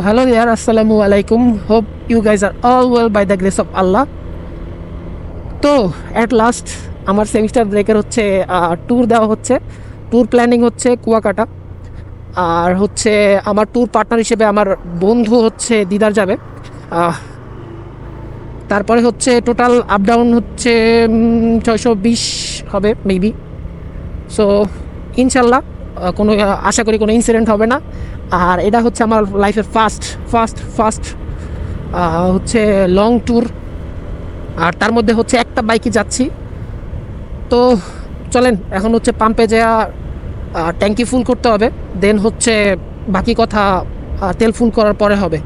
hello there, Assalamu alaikum. Hope you guys are all well by the grace of Allah. তো at last আমার semester ব্রেকের হচ্ছে tour দেওয়া হচ্ছে, tour planning হচ্ছে কুয়াকাটা। আর হচ্ছে আমার ট্যুর পার্টনার হিসেবে আমার বন্ধু হচ্ছে দিদার যাবে। তারপরে হচ্ছে টোটাল আপ ডাউন হচ্ছে 620 হবে মেবি। সো ইনশাল্লাহ কোনো আশা করি কোনো ইনসিডেন্ট হবে না। আর এটা হচ্ছে আমার লাইফের ফার্স্ট হচ্ছে লং ট্যুর। আর তার মধ্যে হচ্ছে একটা বাইকে যাচ্ছি। তো চলেন এখন হচ্ছে পাম্পে যাওয়া ট্যাঙ্কি ফুল করতে হবে, দেন হচ্ছে বাকি কথা তেল ফুল করার পরে হবে।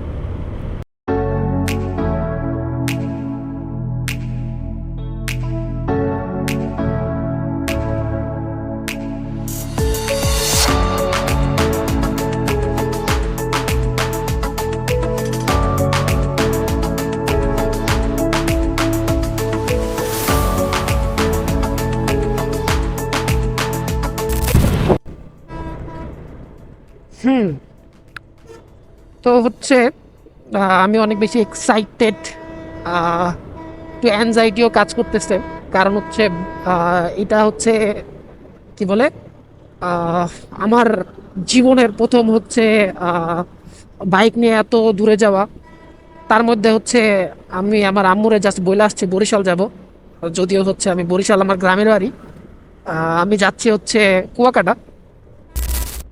তো হচ্ছে আমি অনেক বেশি এক্সাইটেড, একটু অ্যাংজাইটিও কাজ করতেছে। কারণ হচ্ছে এটা হচ্ছে কি বলে আমার জীবনের প্রথম হচ্ছে বাইক নিয়ে এত দূরে যাওয়া। তার মধ্যে হচ্ছে আমি আমার আম্মুরে জাস্ট বলে আসছি বরিশাল যাব, যদিও হচ্ছে আমি বরিশাল আমার গ্রামের বাড়ি। আমি যাচ্ছি হচ্ছে কুয়াকাটা।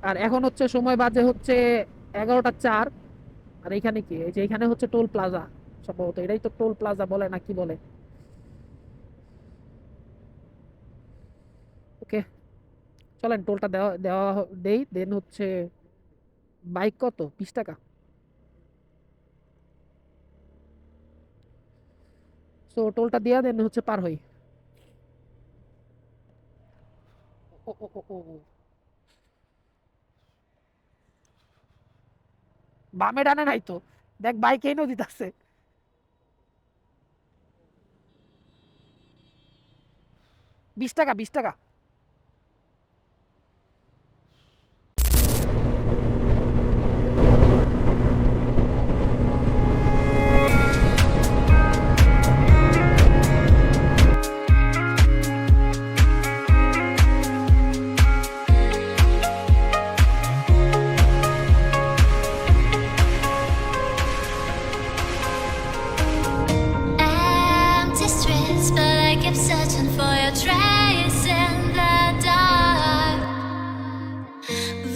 আর এখন হচ্ছে সময় বাজে হচ্ছে 11টা 4। আর এইখানে কি, এই যে এখানে হচ্ছে টোল প্লাজা, সম্ভবত এটাই তো টোল প্লাজা বলে না কি বলে। ওকে, চলেন টোলটা দেওয়া দেওয়া দেই, দেন হচ্ছে বাইক কত 20 টাকা। সো টোলটা দিয়া দেন হচ্ছে পার হই। ও ও ও ও ও। বামে ডানে নাই তো, দেখ বাইকেই নদী আছে। 20 টাকা 20 টাকা। Empty streets, but I keep searching for your trace in the dark.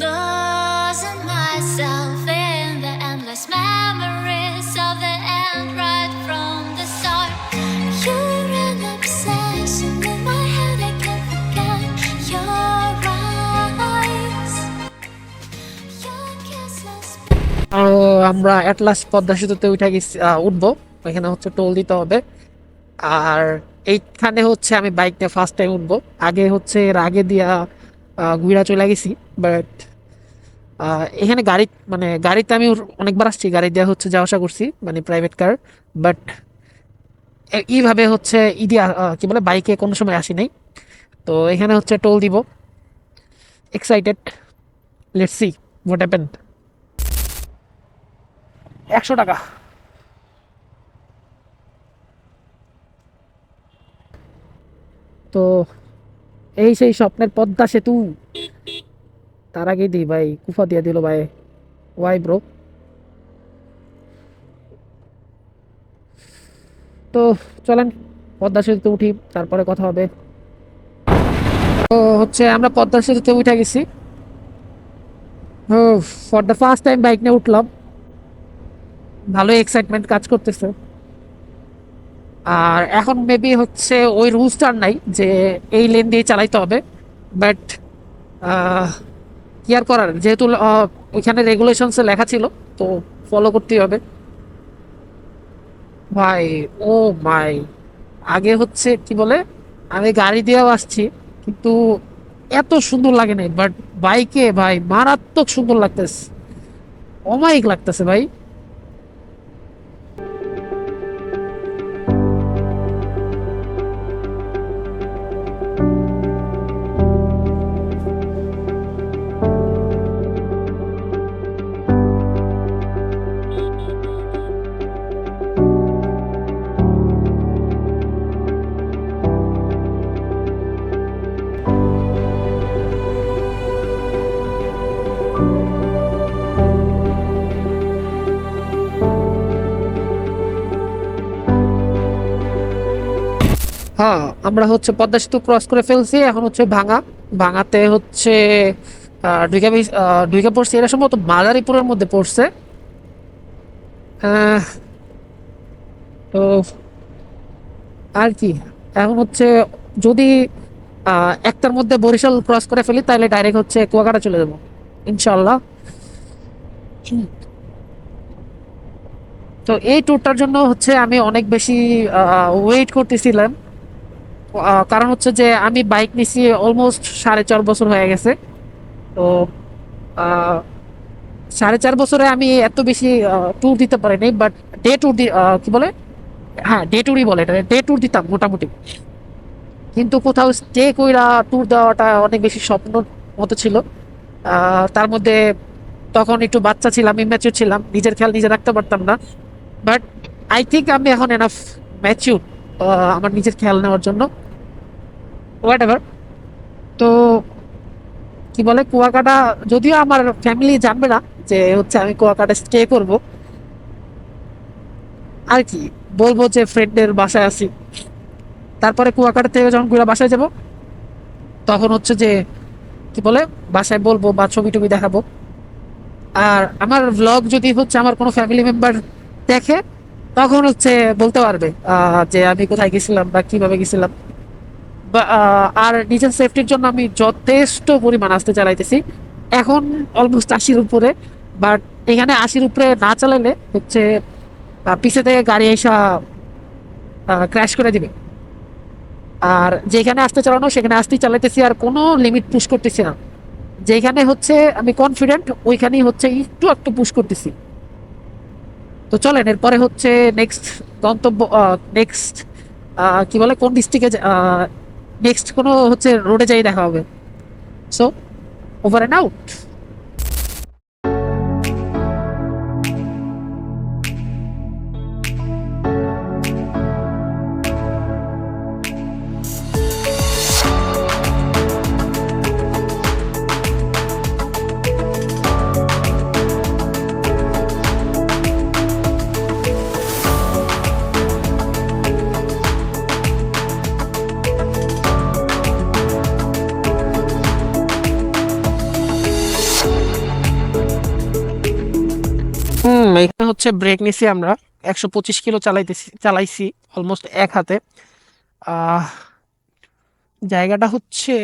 Losing myself in the endless memories of the end right from the start. You're an obsession in my head, I can't forget your eyes. Your kisses. আমরা at last Padma সেতুতে উঠে গেছি, উঠবো। এখানে হচ্ছে toll দিতে হবে। আর এইখানে হচ্ছে আমি বাইক নিয়ে ফার্স্ট টাইম উঠবো। আগে হচ্ছে এর আগে দিয়া গুইরা চলে গেছি, বাট এখানে গাড়ি মানে গাড়িতে আমি অনেকবার আসছি, গাড়ি দিয়ে হচ্ছে যাওয়া আসা করছি, মানে প্রাইভেট কার। বাট এইভাবে হচ্ছে ইদি কি বলে বাইকে কোনো সময় আসি নাই। তো এখানে হচ্ছে টোল দিব, excited, let's see what happen. 100 টাকা। তো এই সেই স্বপ্নের পদ্মা সেতু। তার আগেই দিই ভাই কুফা দিয়ে দিল ভাই, ওয়াই ব্রো। তো চলেন পদ্মা সেতুতে উঠি, তারপরে কথা হবে। তো হচ্ছে আমরা পদ্মা সেতুতে উঠে গেছি। For the first time bike নিয়ে উঠলাম, ভালো এক্সাইটমেন্ট কাজ করতেছে। আর এখন মেবি হচ্ছে ওই রুলসটার নাই যে এই লেন দিয়ে চালাইতে হবে, বাট কি আর করার, যেহেতু ওইখানে রেগুলেশনসে লেখা ছিল, তো ফলো করতেই হবে ভাই। ও মাই, আগে হচ্ছে কি বলে আমি গাড়ি দিয়েও আসছি, কিন্তু এত সুন্দর লাগে নাই, বাট বাইকে ভাই মারাত্মক সুন্দর লাগতেছে, অমায়িক লাগতেছে ভাই। হ্যাঁ, আমরা হচ্ছে পদ্মা সেতু ক্রস করে ফেলছি, এখন হচ্ছে ভাঙাতে হচ্ছে ঢুকে পড়ছে, এটা সম্ভবত মাদারীপুরের মধ্যে পড়ছে। আহ, তো আর কি, এখন হচ্ছে যদি একটার মধ্যে বরিশাল ক্রস করে ফেলি তাহলে ডাইরেক্ট হচ্ছে কুয়াকাটা চলে যাবো ইনশাল্লাহ। তো এই ট্যুরটার জন্য হচ্ছে আমি অনেক বেশি ওয়েট করতেছিলাম। কারণ হচ্ছে যে আমি বাইক নিছি অলমোস্ট 4.5 বছর হয়ে গেছে। তো আহ, 4.5 বছরে আমি এত বেশি ট্যুর দিতে পারিনি, বাট ডে ট্যুর কি বলে, হ্যাঁ ডে ট্যুরই বলে, এটা ডে ট্যুর দিতাম মোটামুটি। কিন্তু কোথাও স্টে কইরা ট্যুর দেওয়াটা অনেক বেশি স্বপ্ন মতো ছিল। তার মধ্যে তখন একটু বাচ্চা ছিলাম, ইম্যাচিউর ছিলাম, নিজের খেয়াল নিজে রাখতে পারতাম না। বাট আই থিঙ্ক আমি এখন এনাফ ম্যাচিউর আমার নিজের খেয়াল নেওয়ার জন্য। What ever. তো কি বলে, কুয়াকাটা যদিও আমার ফ্যামিলি জানবে না যে হচ্ছে আমি কুয়াকাটা স্টে করব, আর কি বলবো যে ফ্রেন্ডের বাসায় আছি। তারপরে কুয়াকাটা থেকে যখন ঘুরে বাসায় যাব, তখন হচ্ছে যে কি বলে, বাসায় বলবো বা ছবি টবি দেখাবো। আর আমার ভ্লগ যদি হচ্ছে আমার কোনো ফ্যামিলি মেম্বার দেখে, তখন হচ্ছে বলতে পারবে যে আমি কোথায় গেছিলাম বা কিভাবে গেছিলাম। আর নিজের সেফটির জন্য আমি যথেষ্ট পরিমাণ আস্তে চালাইতেছি, এখন অলমোস্ট 80-র উপরে। বাট এখানে 80-র উপরে না চালালে হচ্ছে পিছে থেকে গাড়ি এসা ক্র্যাশ করে দিবে। আর যেখানে আস্তে চালানো সেখানে আস্তেই চালাইতেছি, আর কোনো লিমিট পুশ করতেছি না। যেখানে হচ্ছে আমি কনফিডেন্ট ওইখানেই হচ্ছে একটু একটু পুশ করতেছি। তো চলেন এরপরে হচ্ছে নেক্সট গন্তব্য, নেক্সট কি বলে কোন ডিস্ট্রিক্টে, নেক্সট কোনো হচ্ছে রোডে যাই দেখা হবে। So over and out. এখানে হচ্ছে ব্রেক নিছি আমরা, 125 কিলো চালাইছি অলমোস্ট এক হাতে। আহ জায়গাটা হচ্ছে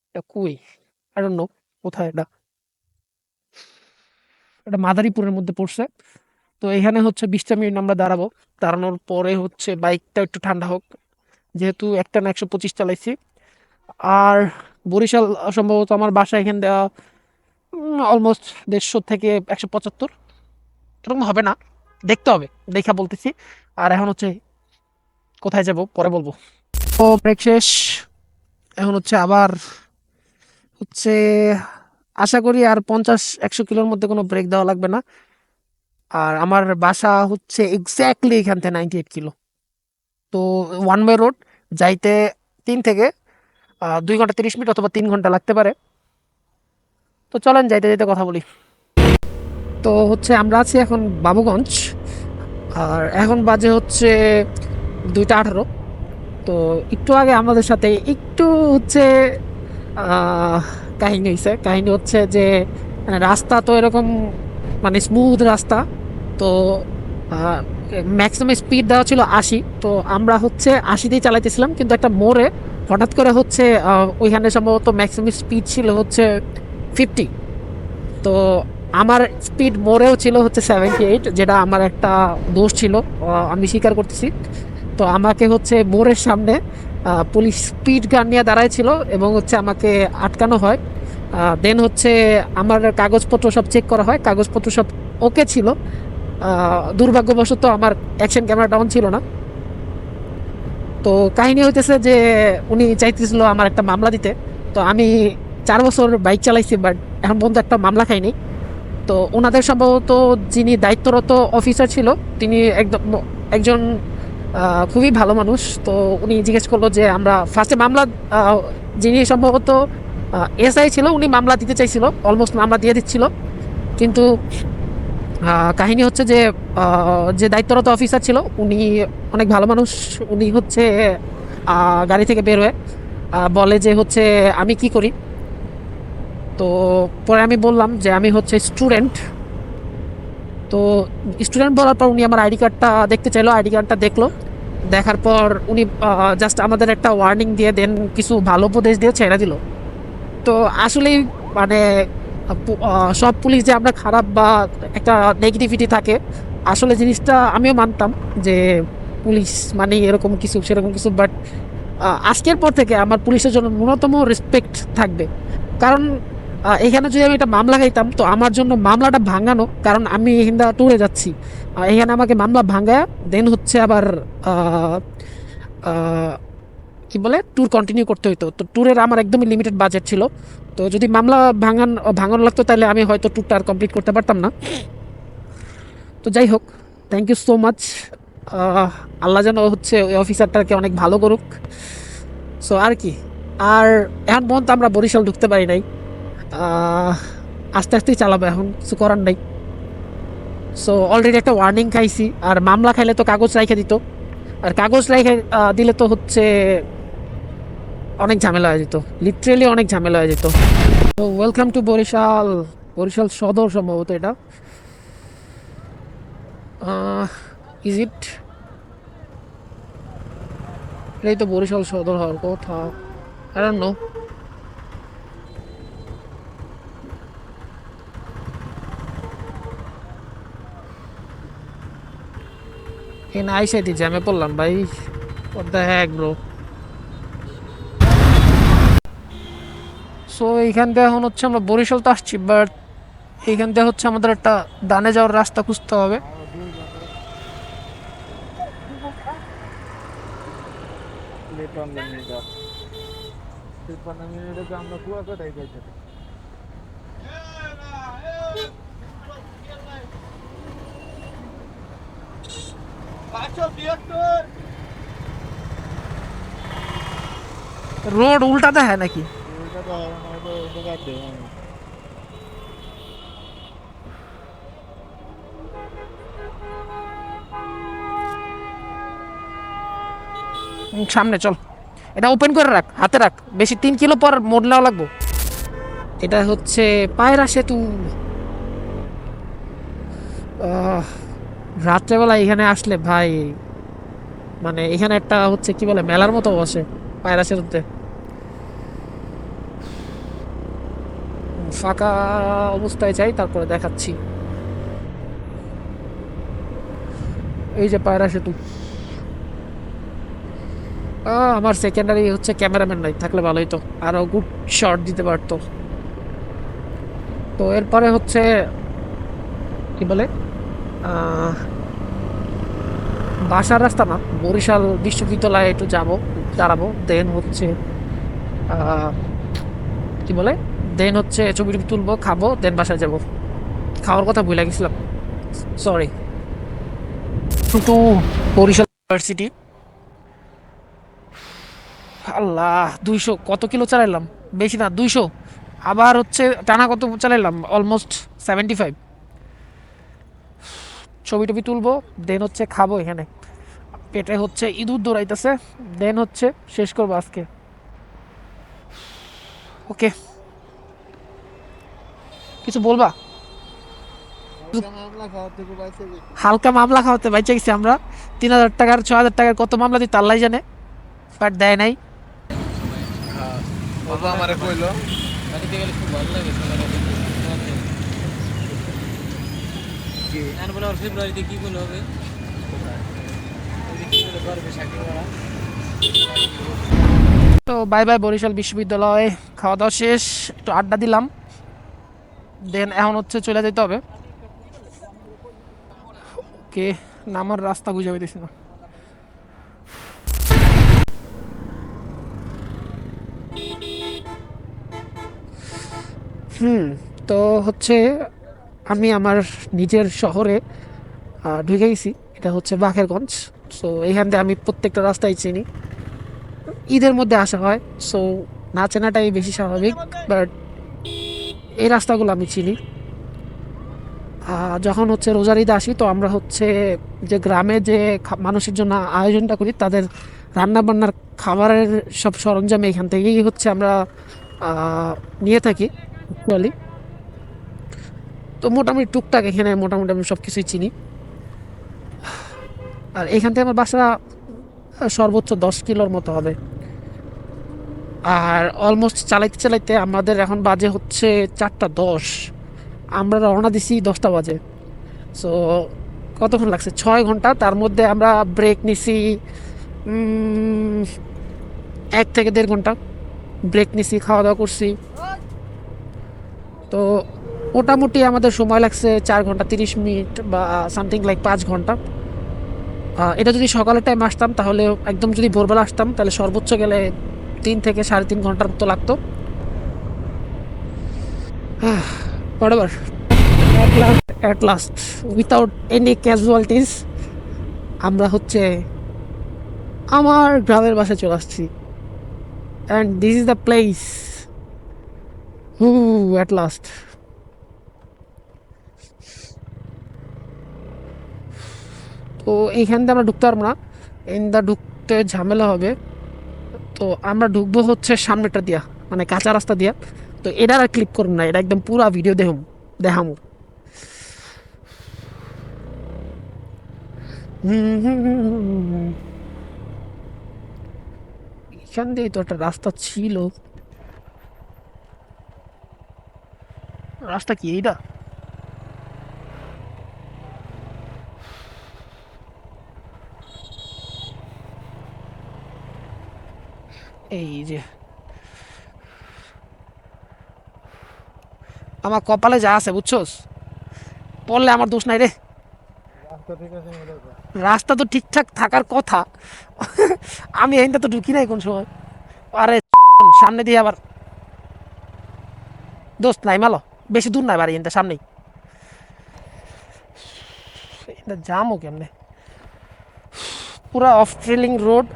এটা কই, আই ডোন্ট নো কোথায় এটা। এটা মাদারীপুরের মধ্যে পড়ছে। তো এখানে হচ্ছে 20টা মিনিট আমরা দাঁড়াবো। দাঁড়ানোর পরে হচ্ছে বাইকটা একটু ঠান্ডা হোক, যেহেতু একটা না 125 চালাইছি। আর বরিশাল সম্ভবত আমার বাসা এখান দেওয়া অলমোস্ট 150 থেকে 175, এরকম হবে না, দেখতে হবে, দেখা বলতেছি। আর এখন হচ্ছে কোথায় যাব পরে বলবো। তো ব্রেক শেষ, এখন হচ্ছে আবার হচ্ছে আশা করি আর 50-100 কিলোর মধ্যে কোনো ব্রেক দেওয়া লাগবে না। আর আমার বাসা হচ্ছে এক্স্যাক্টলি এখান থেকে 98 কিলো। তো ওয়ান ওয়ে রোড, যাইতে 2 ঘন্টা 30 মিনিট অথবা 3 ঘন্টা লাগতে পারে। তো চলেন যাইতে যাইতে কথা বলি। তো হচ্ছে আমরা আছি এখন বাবুগঞ্জ, আর এখন বাজে হচ্ছে 2টা 18। তো একটু আগে আমাদের সাথে একটু হচ্ছে আহ, কাহিনী হচ্ছে যে মানে রাস্তা তো এরকম মানে স্মুথ রাস্তা। তো ম্যাক্সিমাম স্পিড দেওয়া ছিল 80, তো আমরা হচ্ছে 80তেই চালাইতেছিলাম, কিন্তু একটা মোড়ে হঠাৎ করে হচ্ছে ওইখানে সম্ভবত ম্যাক্সিমাম স্পিড ছিল হচ্ছে 50। তো আমার স্পিড মোড়েও ছিল হচ্ছে 78, যেটা আমার একটা দোষ ছিল, আমি স্বীকার করতেছি। তো আমাকে হচ্ছে মোড়ের সামনে পুলিশ স্পিড গান নিয়ে দাঁড়ায় ছিল এবং হচ্ছে আমাকে আটকানো হয়। দেন হচ্ছে আমার কাগজপত্র সব চেক করা হয়, কাগজপত্র সব ওকে ছিল। দুর্ভাগ্যবশত আমার অ্যাকশন ক্যামেরা ডাউন ছিল না। তো কাহিনী হইতেছে যে উনি চাইতেছিল আমার একটা মামলা দিতে। তো আমি 4 বছর বাইক চালাইছি, বাট এখন পর্যন্ত একটা মামলা খাইনি। তো ওনাদের সম্ভবত যিনি দায়িত্বরত অফিসার ছিল, তিনি একজন খুবই ভালো মানুষ। তো উনি জিজ্ঞেস করলো যে আমরা ফার্স্টে মামলা, যিনি সম্ভবত এসআই ছিল, উনি মামলা দিতে চাইছিল, অলমোস্ট মামলা দিয়ে দিচ্ছিল। কিন্তু কাহিনী হচ্ছে যে যে দায়িত্বরত অফিসার ছিল উনি অনেক ভালো মানুষ। উনি হচ্ছে গাড়ি থেকে বের হয়ে বলে যে হচ্ছে আমি কি করি। তো পরে আমি বললাম যে আমি হচ্ছে স্টুডেন্ট। তো স্টুডেন্ট বলার পর উনি আমার আইডি কার্ডটা দেখতে চাইলো, আইডি কার্ডটা দেখলো। দেখার পর উনি জাস্ট আমাদের একটা ওয়ার্নিং দিয়ে দেন কিছু ভালো উপদেশ দিয়ে ছেড়ে দিল। তো আসলেই মানে সব পুলিশ যে আমরা খারাপ বা একটা নেগেটিভিটি থাকে, আসলে জিনিসটা আমিও মানতাম যে পুলিশ মানে এরকম কিছু সেরকম কিছু, বাট আজকের পর থেকে আমার পুলিশের জন্য ন্যূনতম রেসপেক্ট থাকবে। কারণ এখানে যদি আমি একটা মামলা খাইতাম তো আমার জন্য মামলাটা ভাঙানো, কারণ আমি এখানটা ট্যুরে যাচ্ছি, এখানে আমাকে মামলা ভাঙায় দেন হচ্ছে আবার আহ, আহ, কি বলে ট্যুর কন্টিনিউ করতে হইতো। তো ট্যুরের আমার একদমই লিমিটেড বাজেট ছিল। তো যদি মামলা ভাঙানো লাগতো তাহলে আমি হয়তো ট্যুরটা আর কমপ্লিট করতে পারতাম না। তো যাই হোক, থ্যাংক ইউ সো মাচ। আল্লাহ যেন হচ্ছে ওই অফিসারটাকে অনেক ভালো করুক। সো আর কি, আর এখন পর্যন্ত আমরা বরিশাল ঢুকতে পারি নাই। আহ, আস্তে আস্তেই চালাবো, এখন কিছু করার নাই। সো অলরেডি একটা ওয়ার্নিং খাইছি, আর মামলা খাইলে তো কাগজ রাইখে দিত, আর কাগজ রাইখে দিলে তো হচ্ছে অনেক ঝামেলা হয়ে যেত, লিটারেলি অনেক ঝামেলা হয়ে যেত। তো ওয়েলকাম টু বরিশাল, বরিশাল সদর সম্ভবত এটা। Is it? এই তো বরিশাল সদর হওয়ার কথা। I don't know. এখানে আইসাইটি জ্যামে পড়লাম ভাই। What the heck bro. So এইখান থেকে এখন হচ্ছে আমরা বরিশাল তো আসছি, বাট এইখান থেকে হচ্ছে আমাদের একটা ডানে যাওয়ার রাস্তা খুঁজতে হবে। রোড উল্টা দেখায় নাকি? সামনে চল, এটা ওপেন করে রাখ, হাতে রাখ, বেশি 3 কিলো পর মোড় নেওয়া লাগবো। এটা হচ্ছে পায়রা সেতু। রাত্রেবেলা এখানে আসলে ভাই মানে এখানে একটা হচ্ছে কি বলে মেলার মতো বসে পায়রা সেতুতে। ফাঁকা অবস্থায় চাই, তারপরে দেখাচ্ছি। এই যে পায়রা সেতু। আমার সেকেন্ডারি হচ্ছে ক্যামেরাম্যান নাই, থাকলে ভালোই তো, আরো গুড শট দিতে পারতো। তো এরপরে হচ্ছে কি বলে বাসার রাস্তা না, বরিশাল বিশ্ববিদ্যালয়ে একটু যাবো, দাঁড়াবো, দেন হচ্ছে আহ, কি বলে দেন হচ্ছে ছবি টবি তুলবো, খাবো, দেন বাসায় যাবো। খাওয়ার কথা ভুলে গেছিলাম, সরি। কিন্তু বরিশাল ইউনিভার্সিটি, আল্লাহ 200 কত কিলো চালাইলাম, বেশি না 200। আবার হচ্ছে টানা কত চালাইলাম, অলমোস্ট 75। ছবি টবি তুলবো, দেন হচ্ছে খাবো এখানে, পেটে হচ্ছে ইঁদুর দৌড়াইতেছে, দেন হচ্ছে শেষ করবো আজকে। ওকে, কিছু বলবা? হালকা মামলা খাওয়াতে বাইচে গেছি আমরা। 3,000 টাকার 6,000 টাকার কত মামলা দিতে আল্লাহ জানে, বাট দেয় নাই। বাবা আমারে কইলো বাড়িতে গেলে খুব ভালো লাগে সকালে কি আর বলে আর ফেব্রুয়ারিতে কি বলে হবে কি বলে করবে চাকরি করা। তো বাই বাই বরিশাল বিশ্ববিদ্যালয়, খাওয়া দাওয়া শেষ, একটু আড্ডা দিলাম, দেন এখন হচ্ছে চলে যেতে হবে। ওকে, নামার রাস্তা খুঁজে পেতেছি না। তো হচ্ছে আমি আমার নিজের শহরে ঢুকে গেছি। এটা হচ্ছে বাকেরগঞ্জ। সো এইখান থেকে আমি প্রত্যেকটা রাস্তায় চিনি, ঈদের মধ্যে আসা হয়, সো না চেনাটাই বেশি স্বাভাবিক, বাট এই রাস্তাগুলো আমি চিনি। যখন হচ্ছে রোজার ঈদ আসি তো আমরা হচ্ছে যে গ্রামে যে মানুষের জন্য আয়োজনটা করি তাদের রান্না বান্নার খাবারের সব সরঞ্জাম এখান থেকেই হচ্ছে আমরা নিয়ে থাকি অ্যাকচুয়ালি। তো মোটামুটি টুকটাক এখানে মোটামুটি আমি সব কিছুই চিনি। আর এখান থেকে আমার বাসা সর্বোচ্চ 10 কিলোর মতো হবে। আর অলমোস্ট চালাইতে চালাইতে আমাদের এখন বাজে হচ্ছে 4টা 10, আমরা রওনা দিছি 10টা বাজে। সো কতক্ষণ লাগছে, 6 ঘন্টা। তার মধ্যে আমরা ব্রেক নিছি 1 থেকে 1.5 ঘন্টা ব্রেক নিছি, খাওয়া দাওয়া করছি। তো মোটামুটি আমাদের সময় লাগছে 4 ঘন্টা 30 মিনিট বা সামথিং লাইক 5 ঘন্টা। এটা যদি সকালের টাইম আসতাম তাহলে একদম যদি ভোরবেলা আসতাম তাহলে সর্বোচ্চ গেলে 3 থেকে 3.5 ঘন্টার মতো লাগতো। whatever, at last without any casualties আমরা হচ্ছে আমার গ্রামের বাসায় চলে আসছি। And this is the place at last। তো এইখান দিয়ে আমরা ঢুকতে পারবো না, ঢুকতে ঝামেলা হবে। তো আমরা ঢুকবো হচ্ছে সামনেটা দিয়া, মানে কাঁচা রাস্তা দিয়া। তো এটা আর ক্লিক করুন না, এটা একদম পুরা ভিডিও দেখাম। এখান দিয়ে তো একটা রাস্তা ছিল, রাস্তা কি এইটা? এই যে আমার কপালে যা আছে বুঝছোস, পড়লে আমার দোষ নাই রে। রাস্তা তো ঠিকঠাক থাকার কথা, আমি এইটা তো ঢুকি নাই কোন সময়। আরে সামনে দিয়ে আবার দোস্ত নাই মালো, বেশি দূর নাই বাড়ি, এনটা সামনেই। এটা জামও কেমনে, পুরা অফ ট্রেলিং রোড।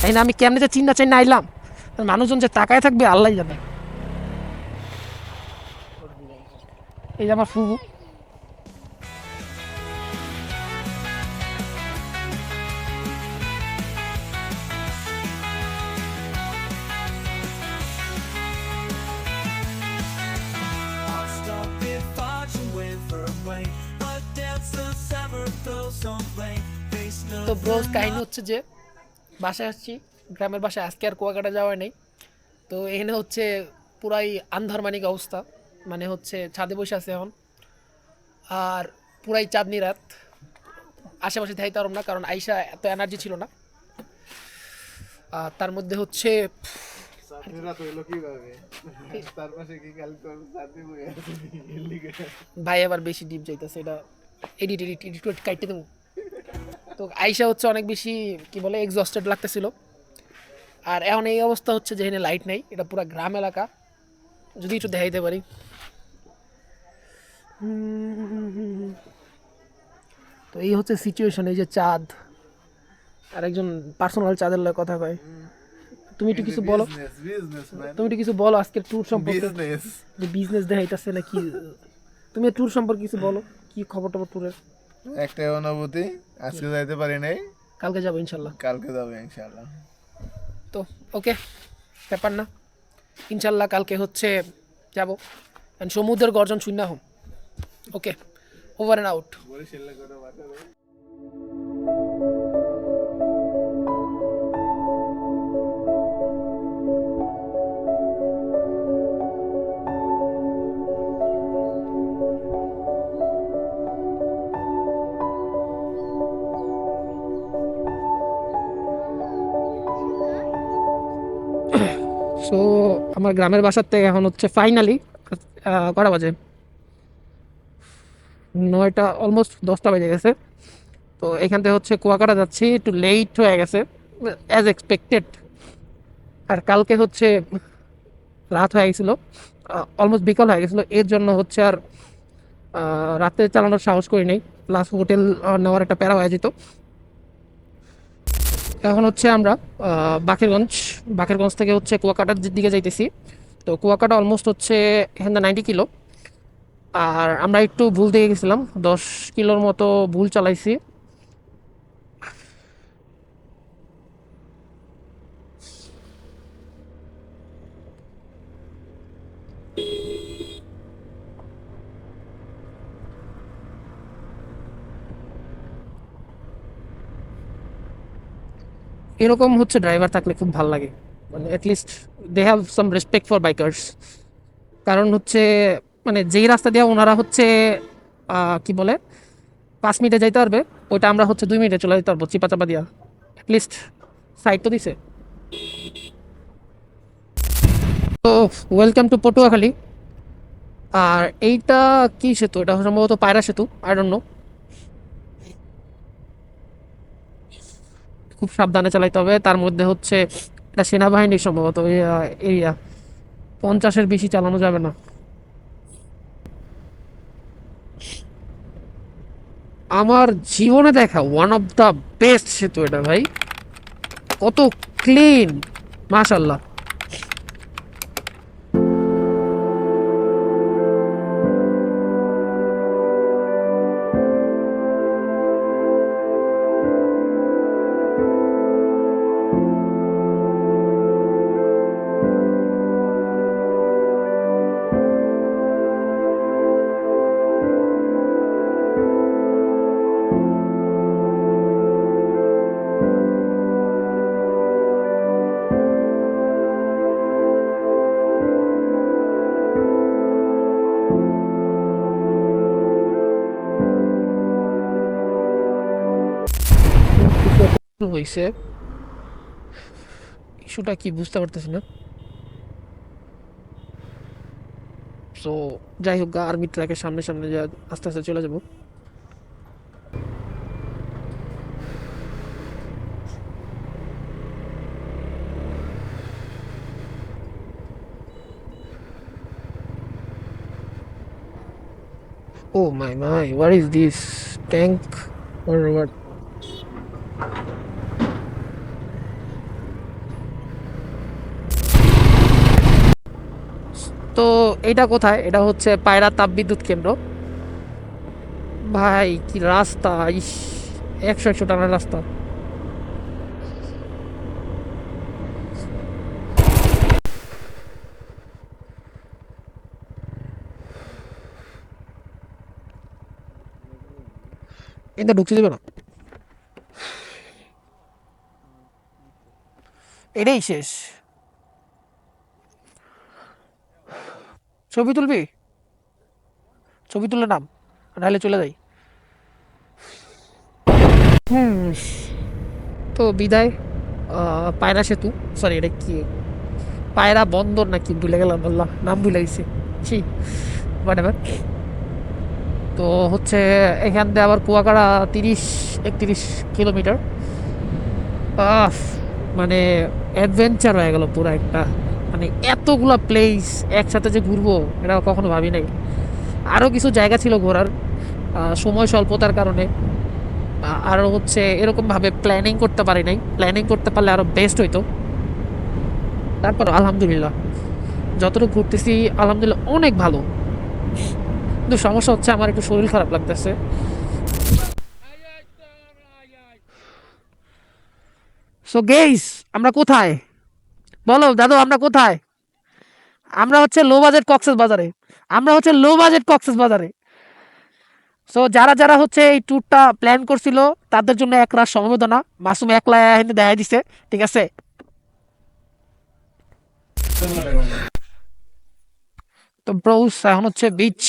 এই না আমি কেমনে যে চিন্তা চাই না আইলাম, মানুষজন যে তাকায় থাকবে আল্লাহ জানে। এই যে আমার ফুবু, তো ব্রোস কাহিনী হচ্ছে যে বাসায় আসছি, গ্রামের বাসায় আজকে আর কুয়াকাটা যাওয়া নেই। তো এখানে হচ্ছে পুরাই আন্ধারমানিক অবস্থা, মানে হচ্ছে ছাদে বসে আছে এখন, আর পুরাই চাঁদনি রাত। আশেপাশে থাকতে পারব না কারণ আইসা এত এনার্জি ছিল না। আর তার মধ্যে হচ্ছে ভাই আবার বেশি ডিপ যাইতেছে, এটা এডিট কাটতে দেবো। তো আইসা হচ্ছে অনেক বেশি কি বলে এক্সস্টেড লাগতেছিল। আর এখন এই অবস্থা হচ্ছে যে এখানে লাইট নেই, এটা পুরো গ্রাম এলাকা, যদি একটু দেখাইতে পারি। তো এই হচ্ছে সিচুয়েশন, এই যে চাঁদ, আর একজন পার্সোনাল চাঁদের লয় কথা কয়। তুমি একটু কিছু বলো, আজকের ট্যুর সম্পর্কে, যে বিজনেস দেখাইতেছে না কি, তুমি ট্যুর সম্পর্কে কিছু বলো, কি খবর টবর ট্যুরের? একটাই অনুভূতি, আজকে যাইতে পারি নাই, কালকে যাবো ইনশাল্লাহ। তো ওকে, ব্যাপার না, ইনশাল্লাহ কালকে হচ্ছে যাবো। সমুদ্রের গর্জন শূন্য home. Okay, over and out. So আমার গ্রামের বাসার থেকে এখন হচ্ছে ফাইনালি কটা বাজে, 9টা, অলমোস্ট 10টা বেজে গেছে। তো এখান থেকে হচ্ছে কুয়াকাটা যাচ্ছি, একটু লেট হয়ে গেছে অ্যাজ এক্সপেক্টেড। আর কালকে হচ্ছে রাত হয়ে গেছিলো, অলমোস্ট বিকাল হয়ে গেছিলো, এর জন্য হচ্ছে আর রাতে চালানোর সাহস করি নাই, প্লাস হোটেল নেওয়ার একটা প্যারা হয়ে যেত। এখন হচ্ছে আমরা বাকেরগঞ্জ থেকে হচ্ছে কুয়াকাটার দিকে যাইতেছি। তো কুয়াকাটা অলমোস্ট হচ্ছে এখানে 90 কিলো। আর আমরা একটু ভুল দিয়ে গেছিলাম, 10 কিলোর মতো ভুল চালাইছি। এরকম হচ্ছে ড্রাইভার থাকলে খুব ভালো লাগে, মানে at least they have some respect for bikers. কারণ হচ্ছে মানে যেই রাস্তা দিয়ে ওনারা হচ্ছে কি বলে 5 মিনিটে যাইতে পারবে, ওইটা আমরা হচ্ছে 2 মিনিটে চলে যেতে পারবো চিপা চাপা দিয়া। অ্যাটলিস্ট সাইড তো দিছে। তো ওয়েলকাম টু পটুয়াখালী। আর এইটা কি সেতু? এটা সম্ভবত পায়রা সেতু, আই ডোন্ট নো। খুব সাবধানে চালাইতে হবে। তার মধ্যে হচ্ছে এটা সেনাবাহিনী সম্ভবত এরিয়া, 50-এর বেশি চালানো যাবে না। আমার জীবনে দেখা ওয়ান অফ দ্য বেস্ট সেতু এটা ভাই, কত ক্লিন, মাশাল্লাহ। হয়েছে ইস্যুটা কি বুঝতে পারতেছি না। সো যাই হোক, আর্মি ট্র্যাকের সামনে সামনে যা আস্তে আস্তে চলে যাবো। Oh my my, what is this? Tank or what? তো এটা কোথায়? এটা হচ্ছে পায়রা তাপবিদ্যুৎ কেন্দ্র। ভাই কি রাস্তা, ইস, 100 টানার রাস্তা। এটা ঢুকতে দেবে না, এটাই শেষ। ছবি তুলবি? ছবি তুলে নাম, নাহলে চলে যাই। হুম, তো বিদায়। পায়রা সেতু, সরি এটা কি, পায়রা বন্দর নাকি ভুলে গেলাম, আল্লাহ নাম ভুলে গেছি। ছি, হোয়াটএভার। তো হচ্ছে এখান থেকে আবার কুয়াকাটা 30-31 কিলোমিটার। আহ, মানে অ্যাডভেঞ্চার হয়ে গেল পুরো একটা, মানে এতগুলা প্লেস একসাথে যে ঘুরবো এটা কখনো ভাবি নাই। আরও কিছু জায়গা ছিল ঘোরার, সময় স্বল্পতার কারণে আরও হচ্ছে এরকমভাবে প্ল্যানিং করতে পারি নাই। প্ল্যানিং করতে পারলে আরও বেস্ট হইতো। তারপর আলহামদুলিল্লাহ যতটুকু ঘুরতেছি আলহামদুলিল্লাহ অনেক ভালো। কিন্তু সমস্যা হচ্ছে আমার একটু শরীর খারাপ লাগতেছে। সো গেইস, আমরা কোথায় বলো দাদু? আমরা কোথায়? আমরা হচ্ছে লো বাজেট কক্সেস বাজারে। আমরা হচ্ছে লো বাজেট কক্সেস বাজারে। সো যারা যারা হচ্ছে এই ট্যুরটা প্ল্যান করছিল তাদের জন্য এক রাত সমবেদনা। মাসুম একলা এনে দেখা দিছে, ঠিক আছে। তো ব্রোস এখন হচ্ছে বিচ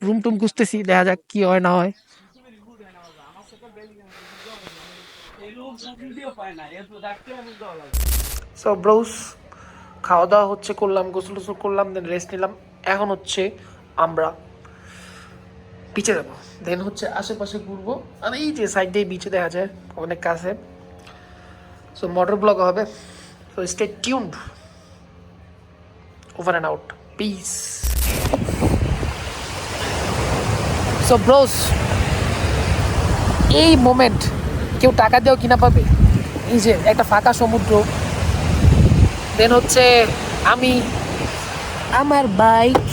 রুম টুম খুঁজতেছি, দেখা যাক কি হয় না হয়। সো ব্রোস, খাওয়া দাওয়া হচ্ছে করলাম, গোসল টোসল করলাম, দেন রেস্ট নিলাম। এখন হচ্ছে আমরা বিচে যাবো, দেন হচ্ছে আশেপাশে ঘুরবো। আর এই যে সাইড দিয়ে বিচে দেখা যায় অনেক কাছে। সো মোটর ব্লগ হবে। So stay tuned. Over and out, piece. So bros, এই মোমেন্ট কেউ টাকা দিয়েও কিনা পাবে। এই যে একটা ফাঁকা সমুদ্র, দেন হচ্ছে আমি আমার বাইক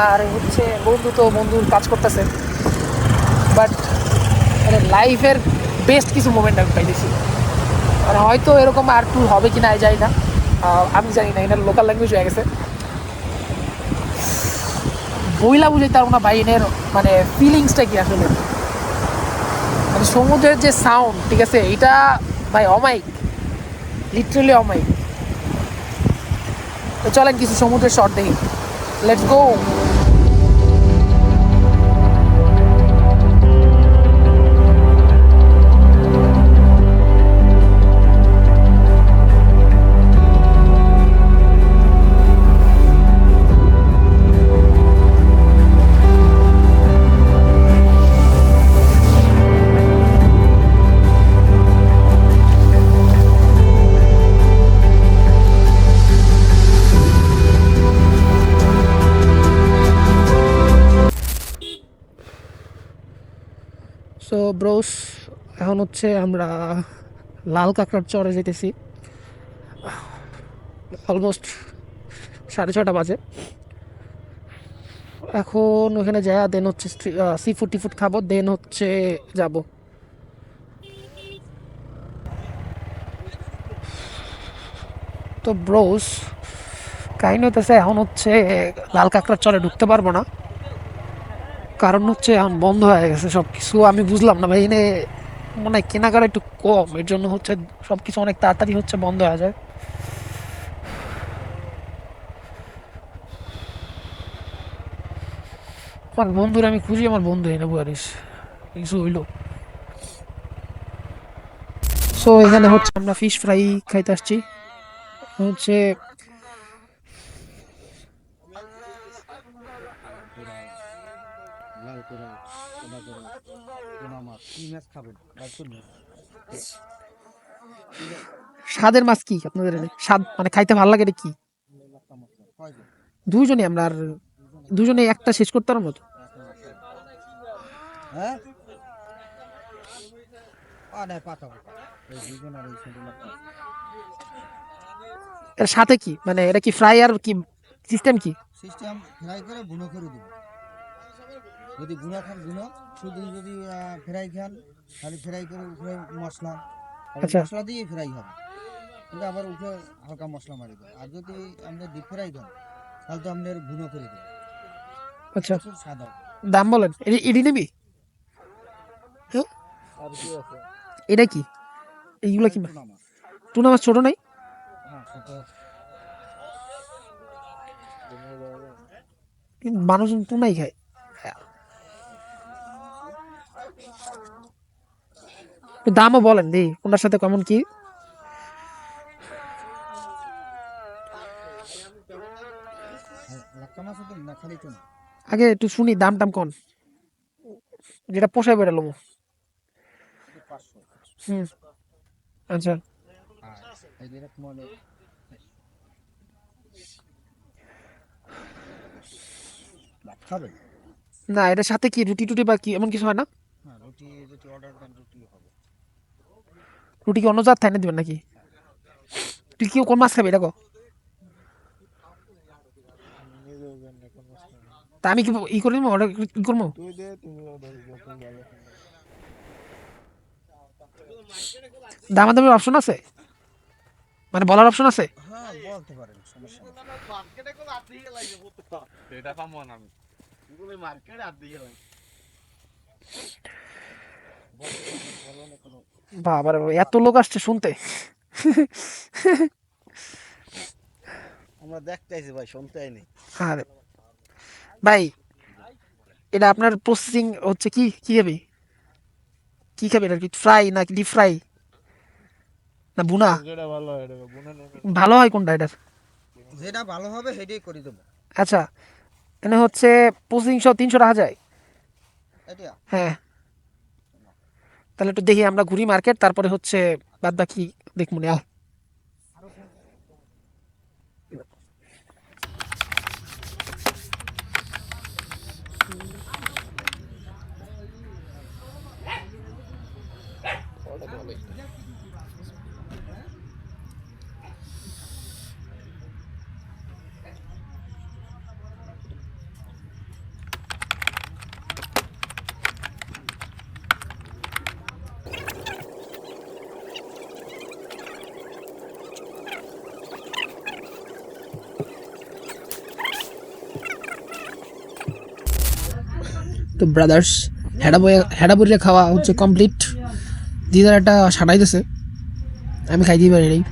আর হচ্ছে বন্ধু তো বন্ধুর কাজ করতেছে, বাট মানে লাইফের বেস্ট কিছু মোমেন্ট আমি পাইতেছি। মানে হয়তো এরকম আর টু হবে কি না যাই না, আমি জানি না, এটার লোকাল ল্যাঙ্গুয়েজ হয়ে গেছে। বইলা বুঝাইতে পারবো না ভাই এনের মানে ফিলিংসটা কি আসলে, মানে সমুদ্রের যে সাউন্ড, ঠিক আছে, এটা ভাই অমাইক, লিটারালি অমাইক। তো চলেন কিছু সমুদ্রের শট দেখি, লেটস গো। সো ব্রোস, এখন হচ্ছে আমরা লাল কাঁকড়ার চরে যেতেছি। অলমোস্ট 6:30 বাজে। এখন ওখানে যাই, দেন হচ্ছে সি ফুড টি ফুড খাবো, দেন হচ্ছে যাব। তো ব্রোস কাহিনী হতেছে, এখন হচ্ছে লাল কাঁকড়ার চরে ঢুকতে পারবো না, কারণ হচ্ছে এখন বন্ধ হয়ে গেছে সব কিছু। আমি বুঝলাম না ভাই, এনে মনে হয় কেনাকাটা একটু কম, এর জন্য হচ্ছে সব কিছু অনেক তাড়াতাড়ি হচ্ছে বন্ধ হয়ে যায়। আমার বন্ধুরা আমি খুঁজি, আমার বন্ধু এনে বুয়ারিস কিছু হইলো। সো এখানে হচ্ছে আমরা ফিশ ফ্রাই খাইতে আসছি, হচ্ছে স্বাদের মাছ কি আপনাদের এনে? স্বাদ মানে খাইতে ভালো লাগে এটা কি? দুইজনে আমরা, আর দুজনে একটা শেষ করতে পারবো তো? এর সাথে কি মানে, এটা কি ফ্রাই আর কি সিস্টেম কি? সিস্টেম ফ্রাই করে বুনো করে দেবো। যদি বুনো খান বুনো, শুধু যদি ফ্রাই খান তাহলে ফ্রাই করে উপরে মশলা, আচ্ছা। মশলা দিয়ে ফ্রাই হবে, কিন্তু আবার উপরে হালকা মশলা মারি দেবো। আর যদি আপনি ডিপ ফ্রাই খান তাহলে তো আপনার বুনো করে দেবো, আচ্ছা, খুব সাদা। দাম বলেন। এডি নিবি? হ্যাঁ? এটা কি? এইগুলো কি? টুনা মাছ। টুনা মাছ ছোট নাই? হ্যাঁ ছোট। কিন্তু মানুষজন টুনাই খায়। একটু দামও বলেন দি, কোনটার সাথে কেমন কি? লাক্কা মাছ হতো না খালি টুনা। আগে একটু শুনি দাম টাম কোন, যেটা পোষায় বেড়ালো। 500। হুম, আচ্ছা। আর এই যে এরকম হলে ভাত খাবেন? না, এটার সাথে কি রুটি টুটি বা কি এমন কিছু হয় না? হ্যাঁ রুটি যদি অর্ডার দেন রুটি হবে। রুটি কি অন্য জাত থাই না দিবেন নাকি? তুই কি কোন মাছ খাবি দেখো? তা আমি কি ই করে নিবো, অর্ডার ই করবো? তুই দে, তুমি order যখন ভালো। দামাদামির অপশন আছে, মানে বলার অপশন আছে? হ্যাঁ বলতে পারেন, সমস্যা নেই। এটা পাবো না আমি। গুলো মার্কেটে আর দিয়ে গেলাম। বাবা রে বাবা, এত লোক আসছে শুনতে। আমরা দেখতে আইছি ভাই, শুনতে আইনি। আরে ভাই, এটা আপনার প্রসেসিং হচ্ছে কি, কি খাবি, কি খাবি? এটা কি ফ্রাই না ডিপ ফ্রাই না বুনা? যেটা ভালো হয় এটা বুনে নে। ভালো হয় কোনটা এটার? যেটা ভালো হবে সেটাই করে দেবো। আচ্ছা, এখানে হচ্ছে প্রসেসিং সহ 300 টাকা যায়। এটা হ্যাঁ, তাহলে একটু দেখি, আমরা ঘুরি মার্কেট, তারপরে হচ্ছে বাদ বাকি দেখবো না। তো ব্রাদার্স হেডাবুড়িয়া খাওয়া হচ্ছে কমপ্লিট। দিদার একটা সাটাইতেছে, আমি খাইতেই পারি নাই।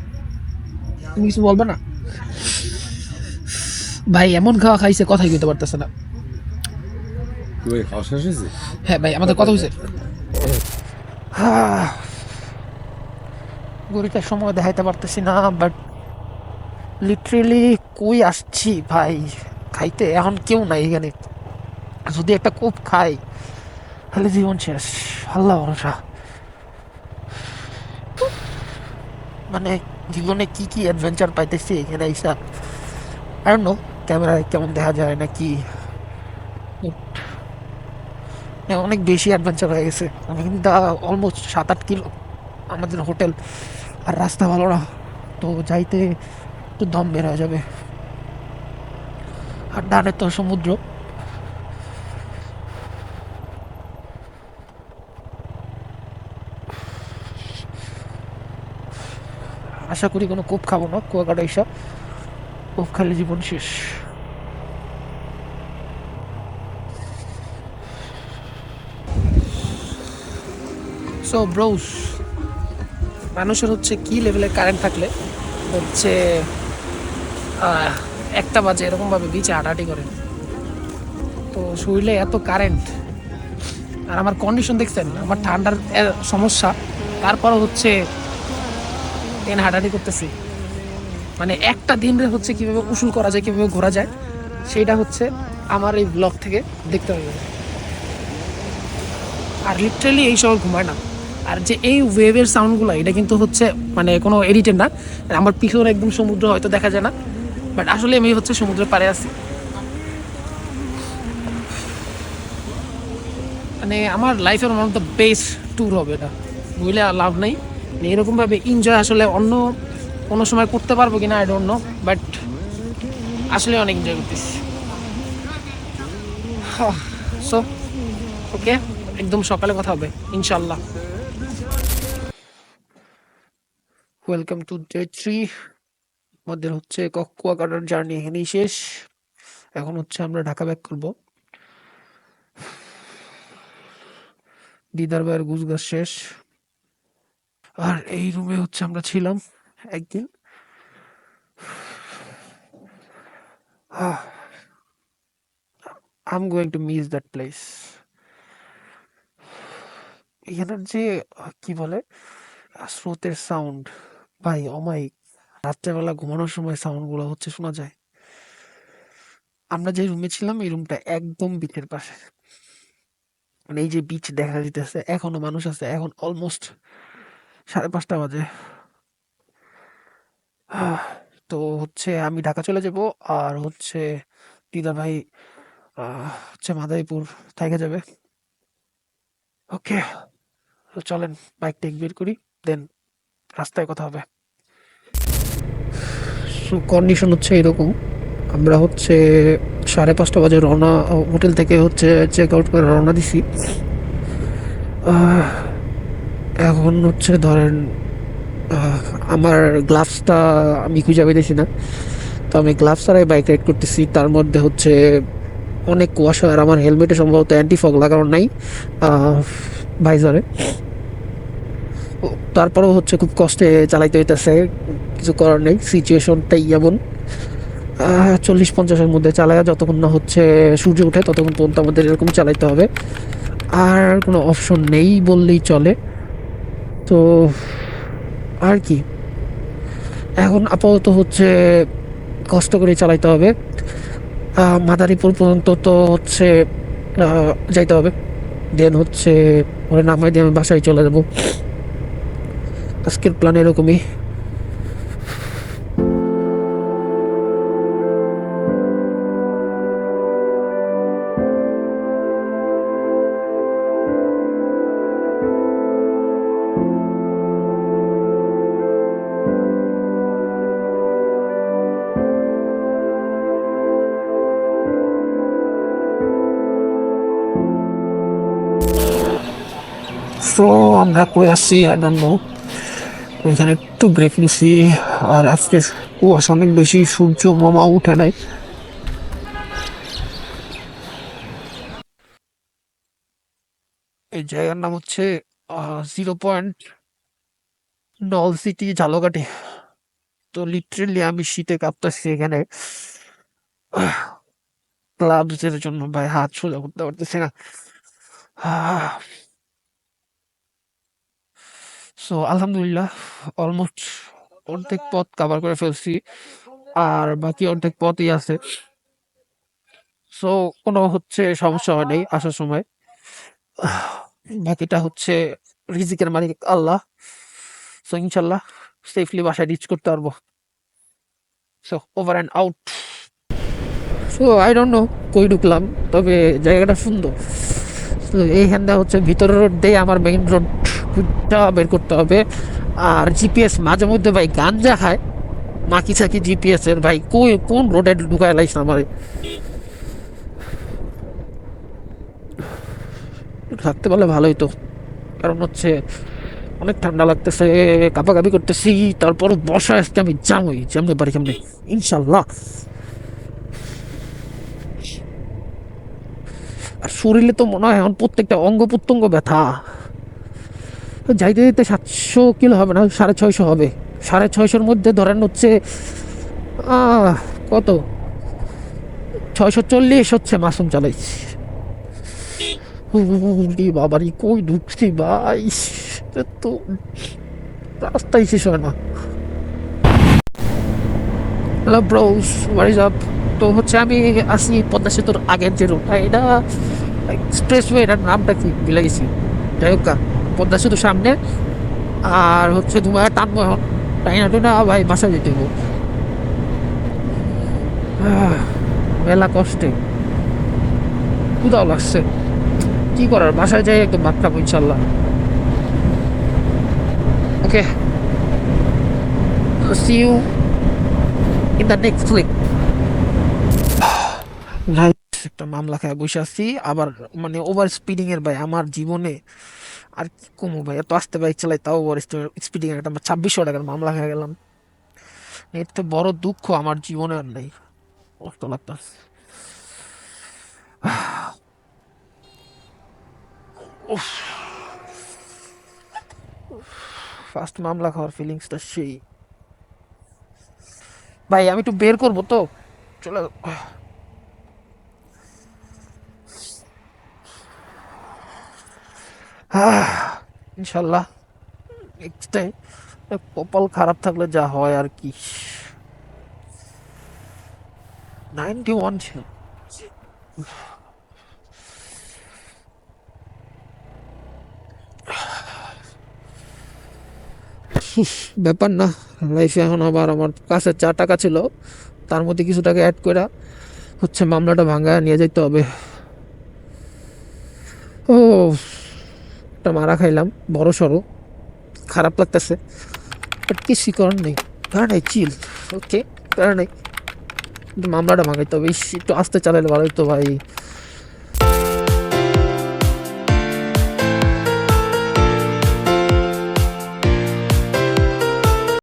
তুমি কিছু বলবে না ভাই? এমন খাওয়া খাইছে কথাই কইতে পারতেছে না। খাওয়া শেষ হয়েছে? হ্যাঁ ভাই, আমাদের কথা হয়েছে। গরিটার সময় দেখাইতে পারতেছি না, বাট লিটারেলি কই আসছি ভাই খাইতে, এখন কেউ নাই এখানে। যদি একটা কোপ খাই তাহলে জীবন শেষ, আল্লাহ ভরসা। মানে জীবনে কি কি অ্যাডভেঞ্চার পাইতেছি এখানে এইসব, আই ডোন্ট নো ক্যামেরায় কেমন দেখা যায় না কি, অনেক বেশি অ্যাডভেঞ্চার হয়ে গেছে। আমি কিন্তু অলমোস্ট 7-8 কিলো আমাদের হোটেল, আর রাস্তা ভালো না, তো যাইতে একটু দম বের হয়ে যাবে। আর ডানে তো সমুদ্র। আশা করি কোনো কোপ খাবো না, কুয়াকাটা এসব কোপ খাইলে জীবন শেষ। সো ব্রোস, মানুষের হচ্ছে কি লেভেলের কারেন্ট থাকলে হচ্ছে 1টা বাজে এরকমভাবে বিচে হাঁটাহাঁটি করে। তো শরীরে এত কারেন্ট, আর আমার কন্ডিশন দেখছেন, আমার ঠান্ডার সমস্যা, তারপরও হচ্ছে হাঁটাহাঁটি করতেছি। মানে একটা দিনে হচ্ছে কীভাবে উসুল করা যায়, কীভাবে ঘোরা যায়, সেইটা হচ্ছে আমার এই ব্লগ থেকে দেখতে হবে। আর লিটারেলি এই শহর ঘুমায় না। আর যে এই ওয়েভের সাউন্ডগুলো, এটা কিন্তু হচ্ছে মানে কোনো এডিটেড না। আমার পিছনে একদম সমুদ্র হয়তো দেখা যায় না, বাট আসলে আমি হচ্ছে সমুদ্রের পাড়ে আছি। মানে আমার লাইফের one of the best tour হবে এটা, বুঝলে আর লাভ নেই। এরকমভাবে এনজয় আসলে অন্য কোনো সময় করতে পারবো কিনা আই ডোন্ট নো, বাট আসলে অনেক এনজয় করতেছি। সো ওকে, একদম সকালে কথা হবে ইনশাল্লাহ। Welcome to day 3। আমাদের হচ্ছে কুয়াকাটার জার্নি এখানেই শেষ। এখন হচ্ছে আমরা ঢাকা ব্যাক করবো। দিদার ভাইয়ের গুজগাছ শেষ। আর এই রুমে হচ্ছে আমরা ছিলাম একদিন। I'm going to miss that place. এখানের যে কি বলে স্রোতের সাউন্ড, ভাই অমাইক। রাত্রেবেলা ঘুমানোর সময় সাউন্ড গুলো হচ্ছে শোনা যায়। আমরা যে রুমে ছিলাম এই রুমটা একদম বিচের পাশে, মানে এই যে বিচ দেখা যেতেছে, এখনো মানুষ আছে। এখন অলমোস্ট 5:30 বাজে। তো হচ্ছে আমি ঢাকা চলে যাব, আর হচ্ছে দিদা ভাই হচ্ছে মাদারীপুর থেকে যাবে। ওকে, তো চলেন বাইক টেক বের করি, দেন রাস্তায় কথা হবে। কন্ডিশন হচ্ছে এরকম, আমরা হচ্ছে 5:30 বাজে রওনা, হোটেল থেকে হচ্ছে চেক আউট করে রওনা দিছি। এখন হচ্ছে ধরেন আমার গ্লাভসটা আমি খুঁজে পেতেছি না, তো আমি গ্লাভস ছাড়াই বাইক রাইড করতেছি। তার মধ্যে হচ্ছে অনেক কুয়াশা, আর আমার হেলমেটে সম্ভবত অ্যান্টি ফগ লাগানো নাই ভাইজারে। তারপরেও হচ্ছে খুব কষ্টে চালাইতে হইতেছে, কিছু করার নেই, সিচুয়েশনটাই এমন। 40-50-এর মধ্যে চালায় যতক্ষণ না হচ্ছে সূর্য উঠে ততক্ষণ পর্যন্ত আমাদের এরকম চালাইতে হবে, আর কোনো অপশন নেই বললেই চলে। তো আর কি, এখন আপাতত হচ্ছে কষ্ট করে চালাইতে হবে। মাদারীপুর পর্যন্ত তো হচ্ছে যাইতে হবে, দেন হচ্ছে ওরা নামাই দিয়ে আমি বাসায় চলে যাবো। আজকের প্ল্যান এরকমই। সো আমরা কই আসছি আই ডোন্ট নো, ওইখানে একটু ব্রেক নিছি। আর আজকে কুয়াশা অনেক বেশি, সূর্য মামা উঠে নাই। এই জায়গার নাম হচ্ছে 0 পয়েন্ট নল সিটি ঝালকাঠি। তো লিটারেলি আমি শীতে কাঁপতেছি এখানে। ক্লাবসের জন্য ভাই হাত সোজা করতে পারতেছি না। সো আলহামদুলিল্লাহ অলমোস্ট অর্ধেক পথ কভার করে ফেলছি, আর বাকি অর্ধেক পথই আছে। সো কোনো হচ্ছে সমস্যা হয় নাই আসার সময়। বাকিটা হচ্ছে রিজিকের মালিক আল্লাহ। সো ইনশাল্লাহ সেফলি বাসায় রিচ করতে পারবো। So over and out. So I don't know কই ঢুকলাম, তবে জায়গাটা সুন্দর। তো এইখানটা হচ্ছে ভিতরের রোড দিয়ে আমার মেইন রোডটা বের করতে হবে। আর জিপিএস মাঝে মধ্যে ভাই গাঞ্জা খায়, মাকি সাকি জিপিএস এর ভাই কই কোন রোডে ঢুকায় লাইস আমার। থাকতে পারলে ভালোই তো, কারণ হচ্ছে অনেক ঠান্ডা লাগতেছে, কাঁপাকাঁপি করতেছি। তারপর বর্ষা আজকে আমি জামই যেমনি পারি কেমনি ইনশাল্লাহ। আর শরীরে তো মনে হয় এখন প্রত্যেকটা অঙ্গ প্রত্যঙ্গ ব্যথা। যাইতে যেতে 700 কিলো হবে না, 650 হবে। 650-র মধ্যে ধরেন হচ্ছে কত 640 হচ্ছে মাসুম চালাইছি। বাবারি কই ঢুকছি ভাই, এ তো রাস্তাই শেষ হয় না। Hello bros, what is up? তো হচ্ছে আমি আসি পদ্মা সেতুর আগের যে রোডটা, এটা এক্সপ্রেসওয়ে, এটার নামটা কি ভুলে গেছি। যাই হোক গা, পদ্মা সেতুর সামনে। আর হচ্ছে তোমার টানবো এখন, টাইনা টুনা ভাই বাসা যেতে হবো। মেলা কষ্টে ক্ষুধাও লাগছে, কি করার, বাসায় যাই একদম ভাত খাবো ইনশাল্লাহ। Okay, see you in the next clip. একটা মামলা খায় বসে আছি আবার, মানে ওভার স্পিডিং এর ভাই আমার জীবনে আর কি কমু ভাই, এত আস্তে বাইক চালাই তাও ওভার স্পিডিং এর একটা 2600 টাকার মামলা খেয়ে গেলাম। এর তো বড় দুঃখ আমার জীবনে আর নেই, কষ্ট লাগতেছে। ফার্স্ট মামলা খাওয়ার ফিলিংসটা সেই। ভাই আমি একটু বের করবো তো, চলে ইনশাল্লাহ নেক্সট টাইম। কপাল খারাপ থাকলে যা হয় আর কি। 91 ছিল। ব্যাপার না, লাইফে এখন আবার আমার কাছে 4 টাকা ছিল, তার মধ্যে কিছু টাকা অ্যাড করে হচ্ছে মামলাটা ভাঙায় নিয়ে যেতে হবে। ও একটা মারা খাইলাম বড় সড়ো, খারাপ লাগতেছে, বাট কিছু করার নেই, কারণ নাই চিল। ওকে, কারণ নেই, কিন্তু মামলাটা ভাঙাইতে হবে। একটু আস্তে চালাইলে ভালো হতো ভাই।